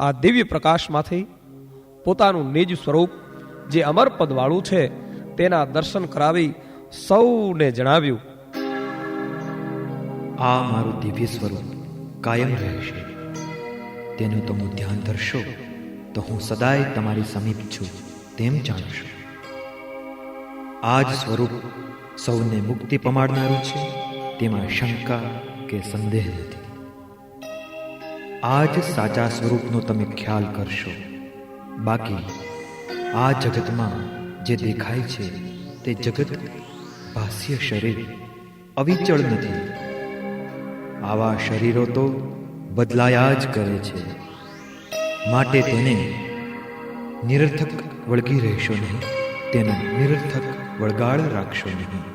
આ દિવ્ય પ્રકાશમાંથી પોતાનું નિજ સ્વરૂપ જે અમરપદ વાળું છે તેના દર્શન કરાવી સૌને જણાવ્યું, આ મારું દિવ્ય સ્વરૂપ કાયમ રહેશે. તેનું તમે ધ્યાન ધરશો તો હું સદાય તમારી સમીપ છું તેમ જાણશો. આ જ સ્વરૂપ સૌને મુક્તિ પમાડનારું છે, તેમાં શંકા કે સંદેહ નથી. આ જ સાચા સ્વરૂપનો તમે ખ્યાલ કરશો. બાકી આ જગતમાં જે દેખાય છે તે જગત ભાષ્ય શરીર અવિચળ નથી. આવા શરીરો તો બદલાયા જ કરે છે. માટે તેને નિરર્થક વળગી રહેશો નહીં, તેનો નિરર્થક વળગાળ રાખશો નહીં.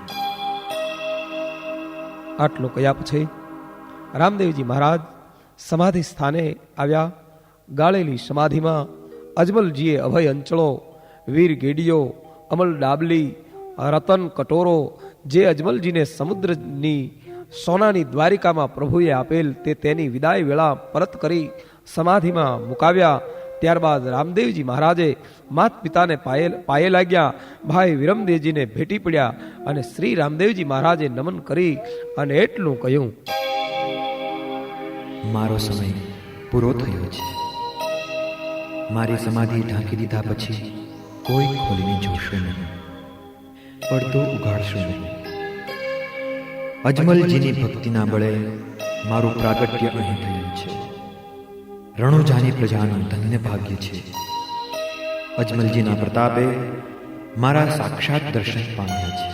આટલું કહ્યા પછી રામદેવજી મહારાજ સમાધિ સ્થાને આવ્યા. ગાળેલી સમાધિમાં અજમલજીએ અભય અંચળો, વીર ગેડીઓ, અમલ ડાબલી, રતન કટોરો જે અજમલજીને સમુદ્રની સોનાની દ્વારિકામાં પ્રભુએ આપેલ તે તેની વિદાય વેળા પરત કરી સમાધિમાં મુકાવ્યા. ત્યારબાદ રામદેવજી મહારાજે માત પિતાને પાયે લાગ્યા. ભાઈ વિરમદેવજીને ભેટી પડ્યા અને શ્રી રામદેવજી મહારાજે નમન કરી અને એટલું કહ્યું, મારો સમય પૂરો થયો છે. મારી સમાધિ ઢાંકી દીધા પછી કોઈ ખોલીને જોશો નહીં, પડદો ઉગાડશો નહીં. અજમલજીની ભક્તિના બળે મારું પ્રાગટ્ય અહીં થયું છે. રણુજાની પ્રજાનું ધન્ય ભાગ્ય છે. અજમલજીના પ્રતાપે મારા સાક્ષાત દર્શન પામ્યા છે.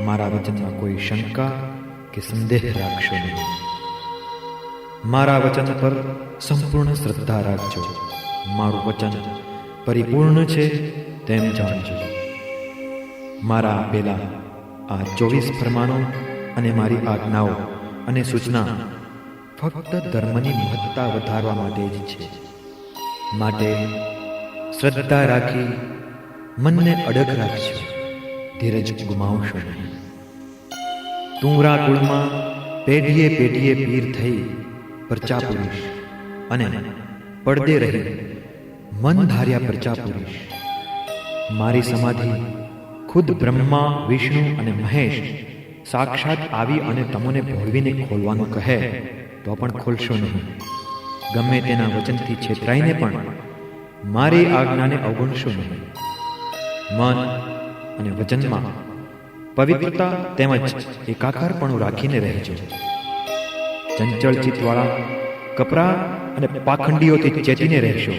મારા વચનમાં કોઈ શંકા કે સંદેહ રાખશો નહીં. મારા વચન પર સંપૂર્ણ શ્રદ્ધા રાખજો. મારું વચન પરિપૂર્ણ છે તેમ જાણજો. મારા આપેલા આ 24 ફરમાનો અને મારી આજ્ઞાઓ અને સૂચના ફક્ત ધર્મની મહત્તા વધારવા માટે જ છે. માટે શ્રદ્ધા રાખી મનને અડગ રાખજો, ધીરજ ગુમાવશો નહીં. તુંગરા કુળમાં પેઢીએ પેઢીએ પીર થઈ પરચા પુરુષ અને પડદે રહી મન ધાર્યા પરચા પુરુષ. મારી સમાધિ ખુદ બ્રહ્મા, વિષ્ણુ અને મહેશ સાક્ષાત આવી અને તમને ભોળવીને ખોલવાનું કહે તો પણ ખોલશો નહીં. ગમે તેના વચનથી છેતરાઈને પણ મારી આજ્ઞાને અવગણશો નહીં. મન અને વચનમાં પવિત્રતા તેમજ એકાકારપણું રાખીને રહેજો. ચંચળ ચિત્તવાળા કપરા અને પાખંડીઓથી ચેતીને રહેશો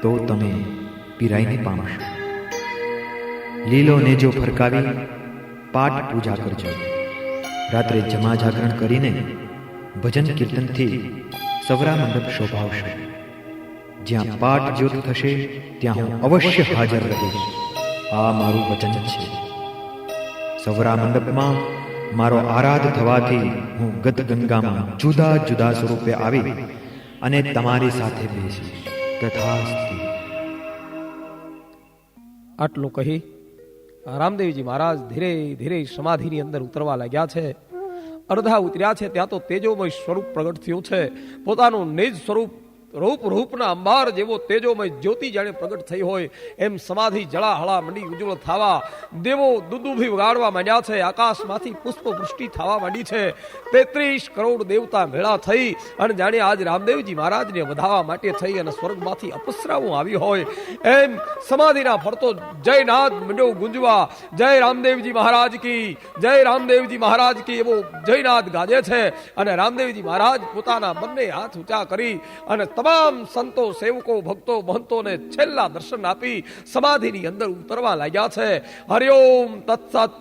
તો તમે પીરાઈને પામશો. લીલો નેજો ફરકાવી પાઠ પૂજા કરજો. રાત્રે જમા જાગરણ કરીને ભજન કીર્તનથી સવરા મંડપ શોભાવશો. જ્યાં પાઠ જ્યોત થશે ત્યાં હું અવશ્ય હાજર રહીશ. આ મારું વચન છે. સવરા મંડપમાં મારો આરાધ થવાથી હું ગત ગંગામાં જુદા જુદા સ્વરૂપે આવી અને તમારી સાથે બેસીશ. તથાસ્તુ. આટલું કહી રામદેવજી મહારાજ ધીરે ધીરે સમાધિની અંદર ઉતરવા લાગ્યા છે. અડધા ઉતર્યા છે ત્યાં તો તેજોમય સ્વરૂપ પ્રગટ થયું છે. પોતાનું નિજ સ્વરૂપ રૂપના અંબાર જેવો તેજોમય જ્યોતિ જાણે પ્રગટ થઈ હોય એમ સમાધિ જળાહળા મંડી ઉજ્જવળ થવા, દેવો દુદુભી વગાડવા માંડ્યા છે. આકાશમાંથી પુષ્પ વૃષ્ટિ થવા માંડી છે. 33 કરોડ દેવતા ભેળા થઈ અને જાણે આજ રામદેવજી મહારાજને વધાવવા માટે થઈ અને સ્વર્ગમાંથી અપસરાવું આવી હોય એમ સમાધિના ફરતો જયનાદ મંડ્યો ગુંજવા. જય રામદેવજી મહારાજ કી, જય રામદેવજી મહારાજ કી એવો જયનાદ ગાજે છે. અને રામદેવજી મહારાજ પોતાના બંને હાથ ઊંચા કરી અને તમામ સંતો, સેવકો, ભક્તો, મહંતોને છેલ્લા દર્શન આપી સમાધિની અંદર ઉતરવા લાગ્યા છે. હરિઓમ તત્સત,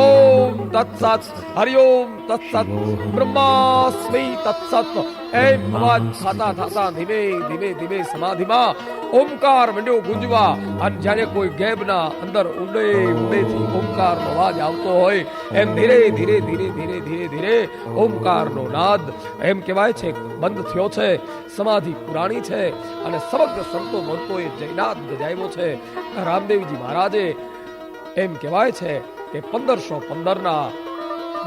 ઓમ તત્સત, હરિઓમ તત્સત, બ્રહ્માસ્મિ તત્સત. એમ અવાજ થતા થતા ધીમે ધીમે ધીમે સમાધિમાં ઓમકાર મંડ્યો ગુંજવા. અને જ્યારે કોઈ ગેબના અંદર ઊંડે ઊંડેથી ઓમકારનો અવાજ આવતો હોય એમ ધીરે ધીરે ધીરે ધીરે ધીરે ધીરે ઓમકારનો નાદ એમ કહેવાય છે બંધ થયો છે. સમાધિ પુરાણી છે અને સમગ્ર સંતો મંતોએ જયનાદ ગજાવ્યો છે. રામદેવજી મહારાજે એમ કહેવાય છે કે 1515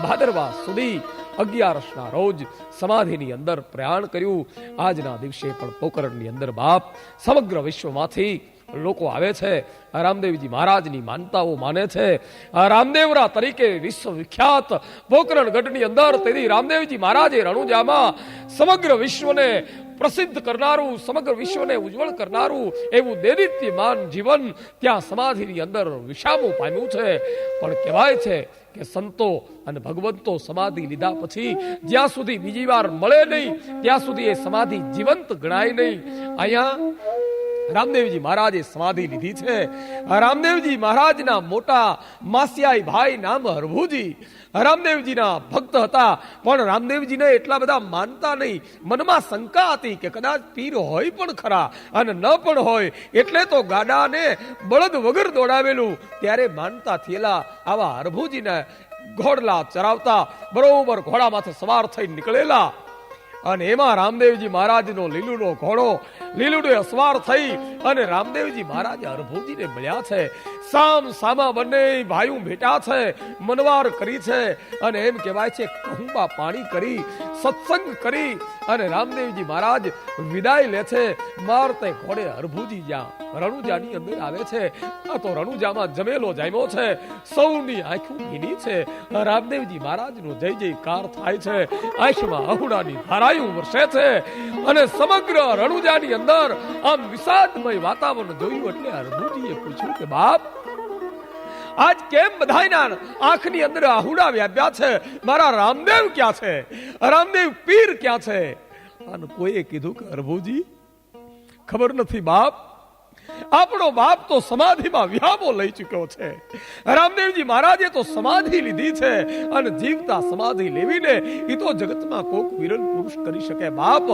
ભાદરવા સુધી 11 રોજ સમાધિની અંદર પ્રયાણ કર્યું. આજના દિવસે પણ પોકરણની અંદર બાપ સમગ્ર વિશ્વમાંથી લોકો આવે છે. રામદેવજી મહારાજની માનતાઓ માને છે. રામદેવરા તરીકે વિશ્વવિખ્યાત પોકરણ ગઢની અંદર તેથી રામદેવજી મહારાજે રણુજામાં સમગ્ર વિશ્વને પ્રસિદ્ધ કરનારું, સમગ્ર વિશ્વને ઉજ્જવળ કરનારું એવું દૈદિત્યમાન જીવન ત્યાં સમાધિની અંદર વિશામો પામ્યું છે. પણ કહેવાય છે કે સંતો અને ભગવંતો સમાધિ લીધા પછી જ્યાં સુધી બીજી વાર મળે નહીં ત્યાં સુધી એ સમાધિ જીવંત ગણાય નહીં. અહીંયા રામદેવજી મહારાજે સમાધિ લીધી છે. રામદેવજી મહારાજના મોટા માસિયાઈ ભાઈ નામ હરભુજી રામદેવજીના ભક્ત હતા, પણ રામદેવજીને એટલા બધા માનતા નહીં. મનમાં શંકા હતી કે કદાચ પીર હોય પણ ખરા અને ન પણ હોય, એટલે તો ગાડાને બળદ વગર દોડાવેલું ત્યારે માનતા થયેલા આવા હરભુજીને ઘોડલા ચરાવતા બરોબર ઘોડા માથે સવાર થઈ નીકળેલા. અને એમાં રામદેવજી મહારાજનો લીલુડો ઘોડો લીલુડો અસવાર થઈ અને રામદેવજી મહારાજ હરભુજીને મળ્યા છે. સામ સામા બંને ભાઈઓ ભેટા છે, મનવાર કરી છે અને એમ કહેવાય છે કહુંબા પાણી કરી સત્સંગ કરી અને રામદેવજી મહારાજ વિદાય લે છે. મારતે ઘોડે હરભુજી જ્યાં રણુજાની અંદર આવે છે. આ તો રણુજામાં જમેલો જામ્યો છે, સૌની આંખો ભીની છે. રામદેવજી મહારાજનો જય જયકાર થાય છે, આંખમાં અહુડાની ધારાયું વરસે છે અને સમગ્ર રણુજાની અંદર આમ વિષાદમય વાતાવરણ જોયું એટલે હરભુજીએ પૂછ્યું કે બાપ, આજ કેમ બધાયના આંખની અંદર આહુડા વ્યાપ્યા છે? મારા રામદેવ ક્યાં છે? રામદેવ પીર ક્યાં છે? અને કોઈએ કીધું કે હરભુજી ખબર નથી બાપ, આપણો બાપ તો સમાધિમાં વ્યામો લઈ ચૂક્યો છે. રામદેવજી મહારાજે તો સમાધિ લીધી છે અને જીવતા સમાધિ લેવીને એ તો જગતમાં કોક વિરલ પુરુષ કરી શકે. બાપ,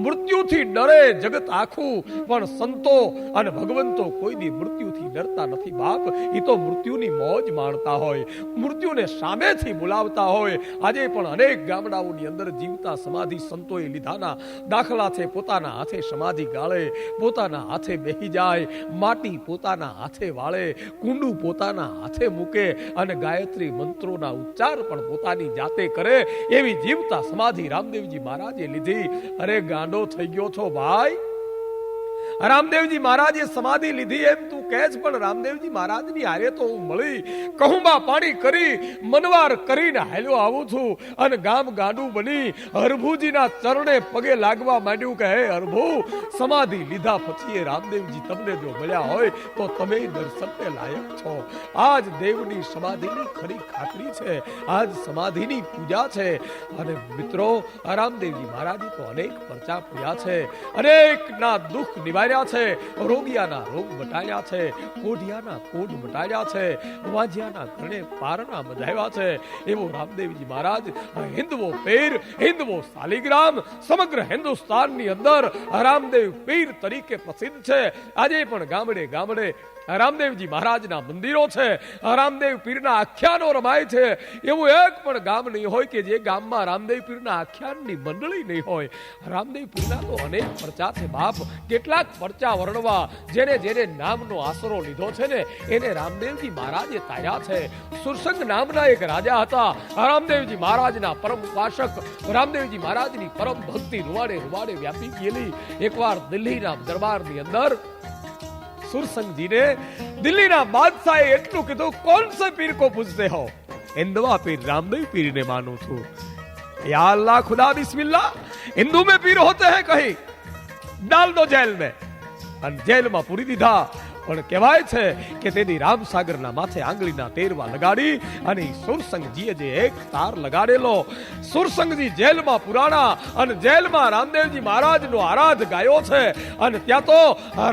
મૃત્યુથી ડરે જગત આખું, પણ સંતો અને ભગવંતો કોઈ દી મૃત્યુથી ડરતા નથી. બાપ, એ તો મૃત્યુની મોજ માણતા હોય, મૃત્યુને સામેથી બોલાવતા હોય. આજે પણ અનેક ગામડાઓની અંદર જીવતા સમાધિ સંતોએ લીધાના દાખલા છે. પોતાના હાથે સમાધિ ગાળે, પોતાના હાથે બેહી જાય, માટી પોતાના હાથે વાળે, કુંડું પોતાના હાથે મૂકે અને ગાયત્રી મંત્રોના ઉચ્ચાર પણ પોતાની જાતે કરે. એવી જીવતા સમાધિ રામદેવજી મહારાજે લીધી. અરે ગાંડો થઈ ગયો છો ભાઈ? રામદેવજી મહારાજે સમાધિ લીધી એમ તું કહે છે, પણ રામદેવજી મહારાજની હારે તો હું મળી કહુંબા પાણી કરી મનવાર કરીને હાલ્યો આવું છું અને ગામ ગાંડું બની હરભુજીના ચરણે પગે લાગવા માંડ્યું કે હે હરભુ, સમાધિ લીધા પછી રામદેવજી તમને જો મળ્યા હોય તો તમે દર્શનને લાયક છો. આજ દેવની સમાધિની ખરી ખાતરી છે, આજ સમાધિની પૂજા છે. અને મિત્રો, રામદેવજી મહારાજે તો અનેક પરચા પૂર્યા છે, અનેકના દુઃખ નિવાર્યા છે, રોગિયાના રોગ મટાડ્યા છે, કોઢિયાના કોઢ મટાડ્યા છે, વાંજિયાના ઘરને પારણા બંધાવ્યા છે. એવો રામદેવજી મહારાજ હિન્દવો પીર, હિન્દવો શાલિગ્રામ સમગ્ર હિન્દુસ્તાનની અંદર રામદેવ પીર તરીકે પ્રસિદ્ધ છે. આજે પણ ગામડે ગામડે રામદેવજી મહારાજના મંદિરો છે, રામદેવ પીરના આખ્યાનો રમાય છે. એવું એક પણ ગામ નહીં હોય કે જે ગામમાં રામદેવ પીરના આખ્યાનની મંડળી નહીં હોય. રામદેવ પીરના તો અનેક પરચા છે બાપ. કેટલાક પરચા વર્ણવા જેને જેને નામનો આશરો લીધો છે ને એને રામદેવજી મહારાજે તાર્યા છે. સુરસંગ નામના એક રાજા હતા. રામદેવજી મહારાજના પરમ ઉપાસક, રામદેવજી મહારાજની પરમ ભક્તિ રૂવાડે રૂવાડે વ્યાપી ગયેલી. એકવાર દિલ્હીના દરબારની અંદર सुरसंग ने दिल्ली ना बादशाह एटलू कीधु, कौन से पीर को पूछते हो? हिंदवा पीर रामदेव पीर ने मानू छू. या अल्लाह खुदा बिस्मिल्लाह, हिंदू में पीर होते हैं कहीं? डाल दो जेल में. जेल में पूरी दीधा. પણ કહેવાય છે કે તેથી રામસાગરના માથે આંગળીના તેરવા લગાડી અને સુરસંગજીએ જે એક તાર લગાડેલો, સુરસંગજી જેલમાં પુરાણા અને જેલમાં રામદેવજી મહારાજનો આરાધ ગાયો છે. અને ત્યાં તો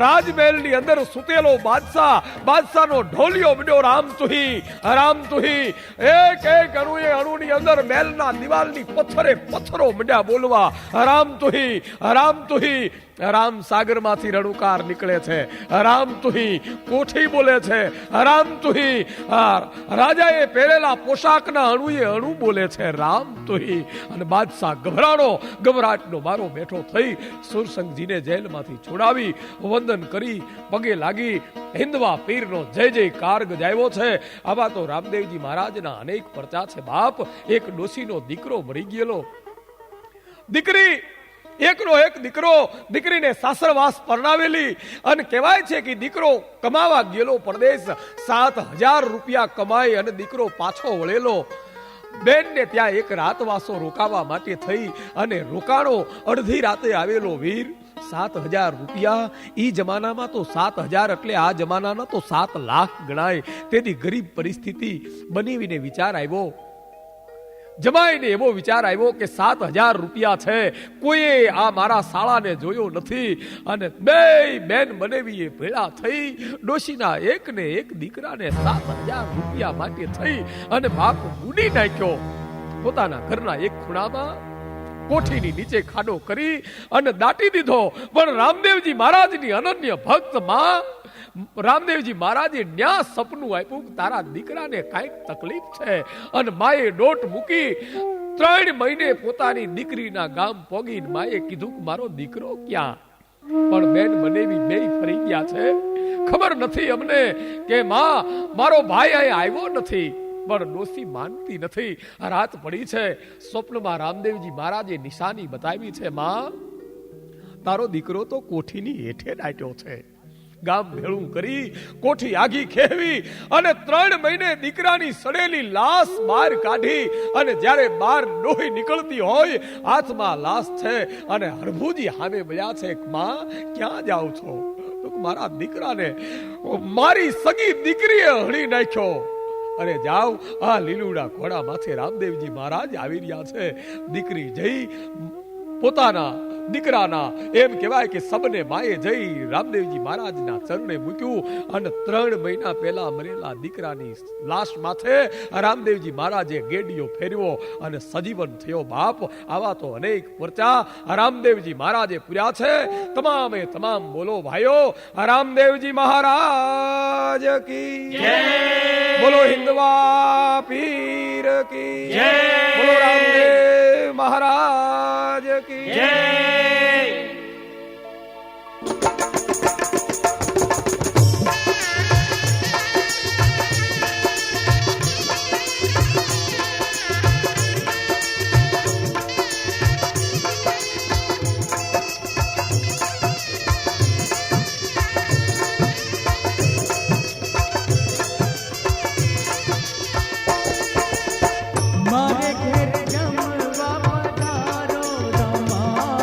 રાજમહેલની અંદર સુતેલો બાદશાહનો ઢોલિયો બન્યો, રામ તુહી, રામ તુહી. એક એક અણુની અંદર મહેલના દિવાલની પથ્થરો મંડ્યા બોલવા, રામ તુહી, રામ તુહી. રામ સાગર માંથી રણુકાર નીકળે છે. રામ તુહી કોઠી બોલે છે. રામ તુહી રાજાએ પહેરેલા પોશાકના અણુએ અણુ બોલે છે. રામ તુહી અને બાદશાહ ગભરાણો, ગભરાટનો મારો બેઠો થઈ સુરસંગજીને જેલમાંથી છોડાવી વંદન કરી પગે લાગી હિન્દવા પીરનો જય જયકાર ગજાવ્યો છે. આવા તો રામદેવજી મહારાજના અનેક પરચા છે બાપ. એક ડોશીનો દીકરો મરી ગયેલો, દીકરી એકનો એક દીકરો, દીકરીને સાસરવાસ પરણાવેલી અને કહેવાય છે કે દીકરો કમાવા ગયેલો પરદેશ, 7,000 રૂપિયા કમાઈ અને દીકરો પાછો વળેલો. બેનને ત્યાં એક રાતવાસો રોકાવા માટે થઈ અને રોકાણો. અડધી રાતે આવેલો વીર 7,000 રૂપિયા. ઈ જમાનામાં તો 7,000 એટલે આ જમાનાના તો 7 લાખ ગણાય. તેથી ગરીબ પરિસ્થિતિ બનીવીને વિચાર આવ્યો, જમાઈને એવો વિચાર આવ્યો કે 7,000 રૂપિયા છે, કોઈએ આ મારા સાળાને જોયો નથી. અને બે બેન બનેવી ભેળા થઈ ડોશીના એક ને એક દીકરાને 7,000 રૂપિયા માટે થઈ અને બાપ બુડી નાખ્યો. પોતાના ઘરના એક ખૂણામાં કોઠીની નીચે ખાડો કરી અને દાટી દીધો. પણ રામદેવજી મહારાજની અનન્ય ભક્ત માં રામદેવજી મહારાજે ન્યા સપનું આપ્યું કે તારા દીકરાને કાંઈક તકલીફ છે. અને માએ ડોટ મૂકી 3 મહિને પોતાની દીકરીના ગામ પોગીને માએ કીધું કે મારો દીકરો ક્યાં? પણ બેન બનેવી બે ફરી ગયા છે. ખબર નથી અમને કે માં મારો ભાઈ અહીંયા આવ્યો નથી. પણ ડોસી માનતી નથી. રાત પડી છે. સ્વપ્નમાં રામદેવજી મહારાજે નિશાની બતાવી છે, માં તારો દીકરો તો કોઠીની હેઠે દાટ્યો છે. ગામ ભેળું કરી કોઠી આગી ખેવી અને 3 મહિને દીકરાની સડેલી લાશ બહાર કાઢી. અને જ્યારે બહાર ડોહી નીકળતી હોય હાથમાં લાશ છે અને હરભુજી સામે મળ્યા છે. માં ક્યાં જાઓ છો? તો મારા દીકરાને મારી સગી દીકરીએ હણી નાખ્યો. અરે જાઓ, આ લીલુડા ઘોડા માથે રામદેવજી મહારાજ આવી રહ્યા છે. દીકરી જઈ પોતાના દીકરાના એમ કહેવાય કે સબને માએ જઈ રામદેવજી મહારાજના ચરણે મૂક્યું. અને 3 મહિના પહેલા મરેલા દીકરાની લાશ માથે રામદેવજી મહારાજે ગેડીઓ ફેરવ્યો અને સજીવન થયો બાપ. આવા તો અનેક પરચા રામદેવજી મહારાજે પૂર્યા છે. તમામે તમામ બોલો ભાઈઓ, રામદેવજી મહારાજ કી જય, બોલો હિન્દવા પીર કી જય, બોલો રામદેવ મહારાજ કી જય. મારે ઘેર જમવા પધારો રમા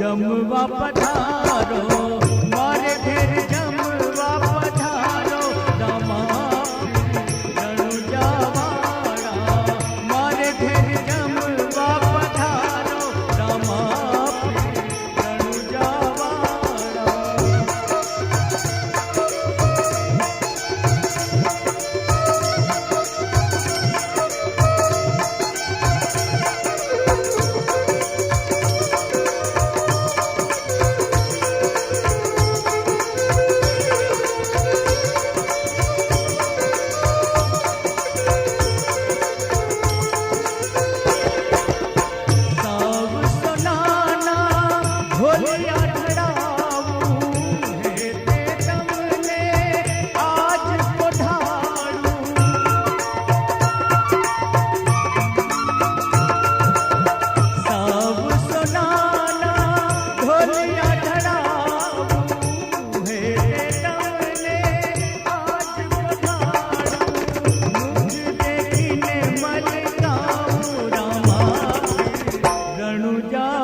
જમવા પધારો મારે ઘેર જમવા પધારો રામા રણુજાવાળા મારે ઘેર જમવા પધારો રામા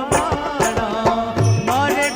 રણુજાવાળા મારે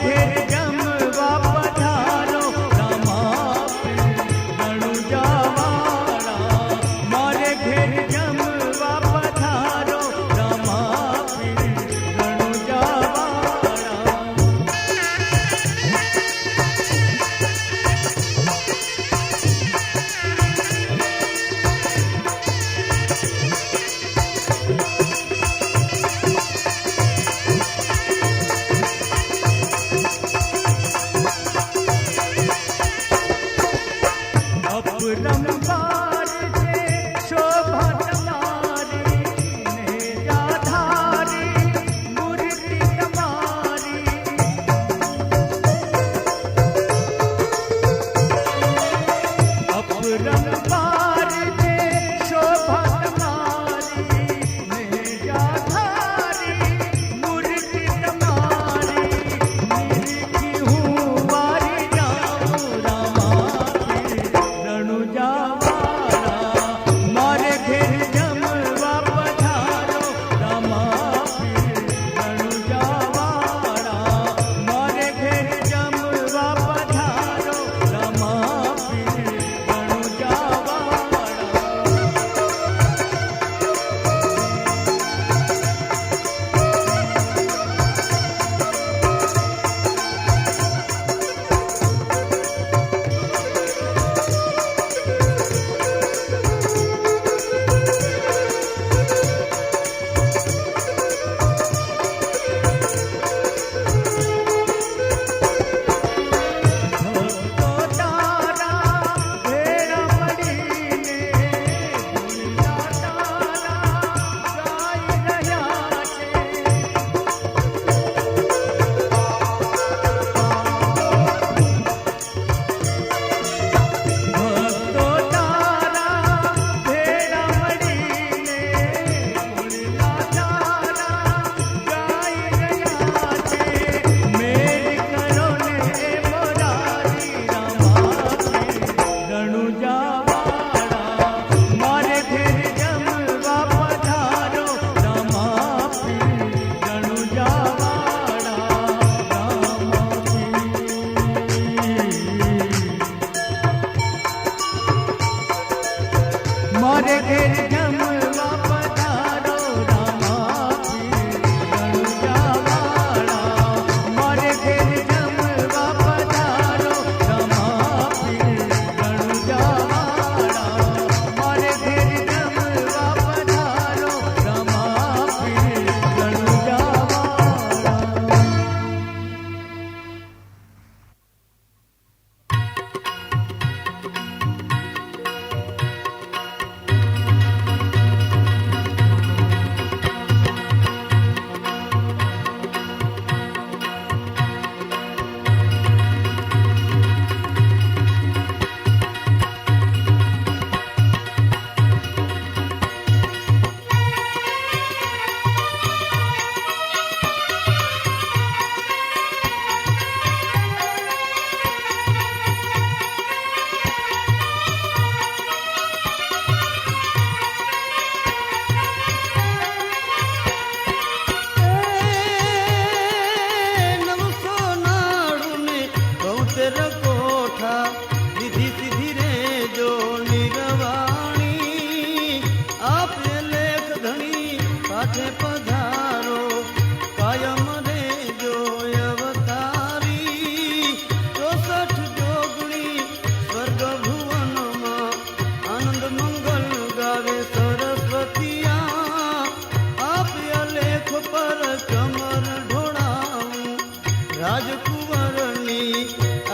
રાજકુંવરની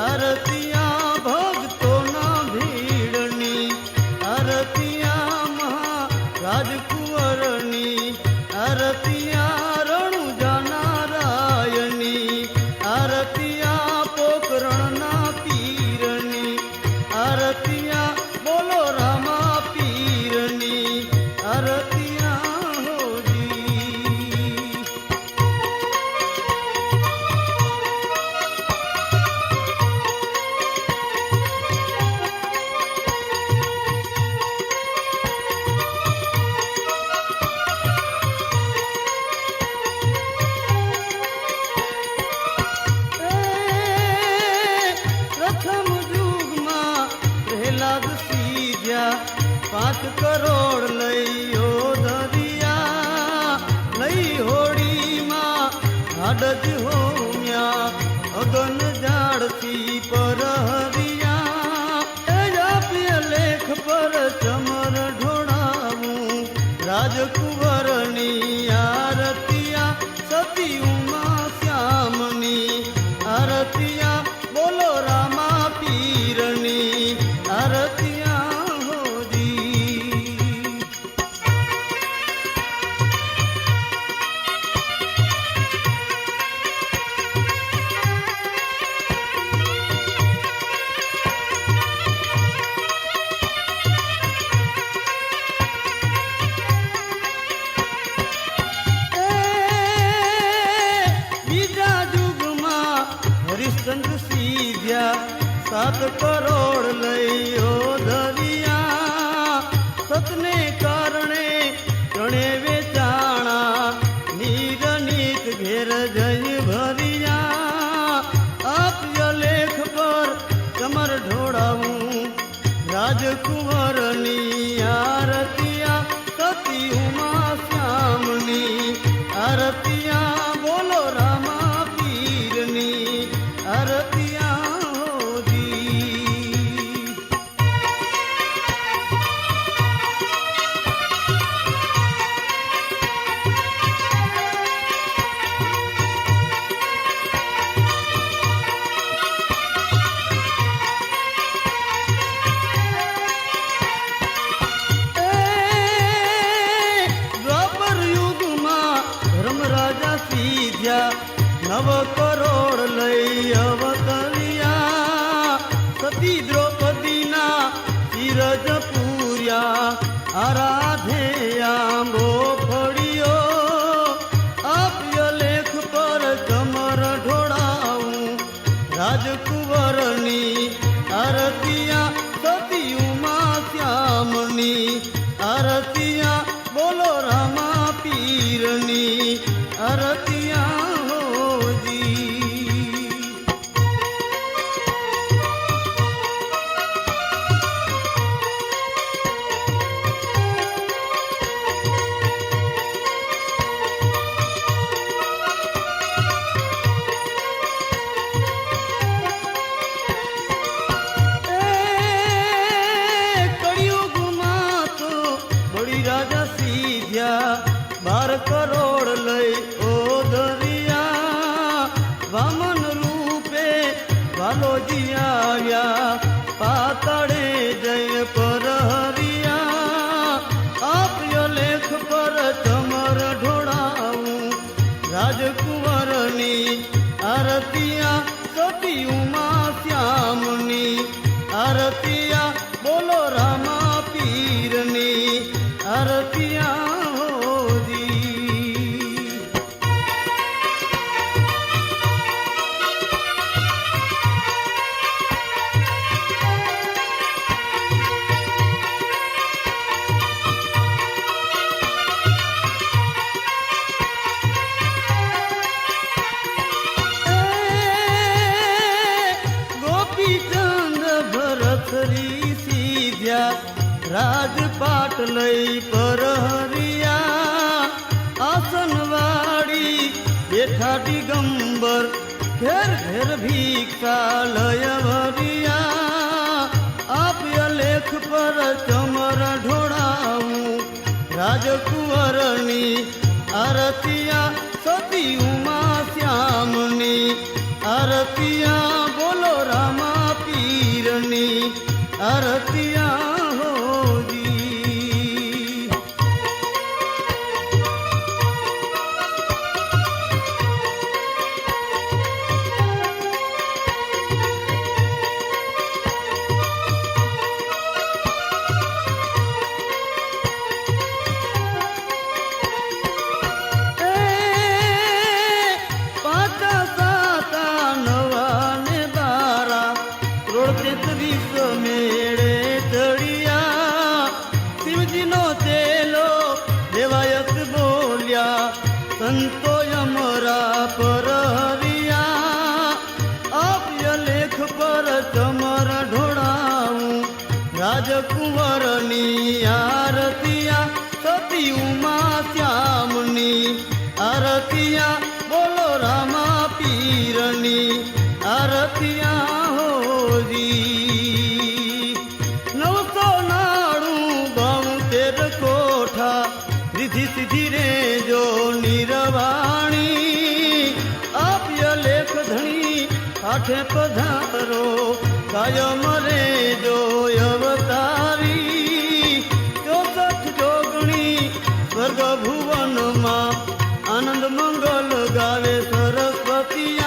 આરતિયા ભક્તોના ભીડની આરતિયા મહા રાજકુંવરની આરતિયા રણુજા નારાયણની આરતિયા પોકરણના પીરની આરતિયા બોલો રામા પીરની આરતિયા હોજી. પ્રથમ યુગમાં પ્રહલાદ સીધ્યા 5 કરોડ લઈઓ ધરિયા લઈ હોડીમાં હાડજ હોમ્યા અગન ઝાડથી પરહરિયા એ જાપ્ય લેખ પર ચમર ઢોળાવું રાજકુંવરની આરતિયા સતી ઉમા શ્યામની આરતિયા બોલો રામા પીરની આરતિયા હોજી. બીજા યુગમાં હરિશ્ચંદ્ર સીધ્યા 7 કરોડ લઈઓ ધરિયા સતને કારણે ત્રણે વેચાણા નીરનીત ઘેર જઈ ભરિયા આપ્ય લેખ પર કમર ઢોળાવું રાજકુંવરની આરતિયા સતી ઉમા શ્યામની આરતિયા બોલો રામા પીરની આરતિયા હોજી. દ્વાપર યુગમાં ધર્મરાજા સીધ્યા 9 કરોડ લઈ અવતર્યા સતી દ્રૌપદીના શિરજ પૂર્યા આરાધે આંબો ફળ્યો આપ્ય લેખ પર કમર ઢોળાવું રાજકુંવરની આરતિયા સતી ઉમા શ્યામની આરતિયા બોલો રામા પીરની આરતિયા હોજી. કળિયુગમાં તો બળી રાજા સીધ્યા 12 કરોડ લઈ ઓધરિયા વામન રૂપે વાલોજી આવ્યા પાતાળે જય પરહરિયા આપ્ય લેખ પર ચમર ઢોળાવું રાજકુંવરની આરતિયા સતી ઉમા શ્યામની આરતિયા બોલો રામા પીરની આરતિયા હોજી. ગોપીચંદ ભરતરી સીધ્યા રાજપાટ લઈ પરહરિયા આસનવાડી બેઠા દિગંબર ઘેર ઘેર ભિક્ષા લય ભરિયા આપ્ય લેખ પર ચમર ઢોળાવું રાજકુંવરની આરતિયા સતી ઉમા શ્યામની આરતિયા બોલો રામા પીરની આરતિયા હોજી. મેળે ચડિયા શિવજીનો ચેલો દેવાયત બોલ્યા સંતો અમરા પર હરિયા આપ્ય લેખ પર ચમર ઢોળાવું રાજકુંવરની આરતિયા સતી ઉમા શ્યામની આરતિયા બોલો રામા પીરની આરતિયા હોજી. રીધિ સીધી રે જો નિરવાણી આપ્ય લેખ ધણી આઠે પધારો કાયમ રે જો અવતારી 64 જોગણી સ્વર્ગ ભુવનમાં આનંદ મંગલ ગાવે સરસ્વતી.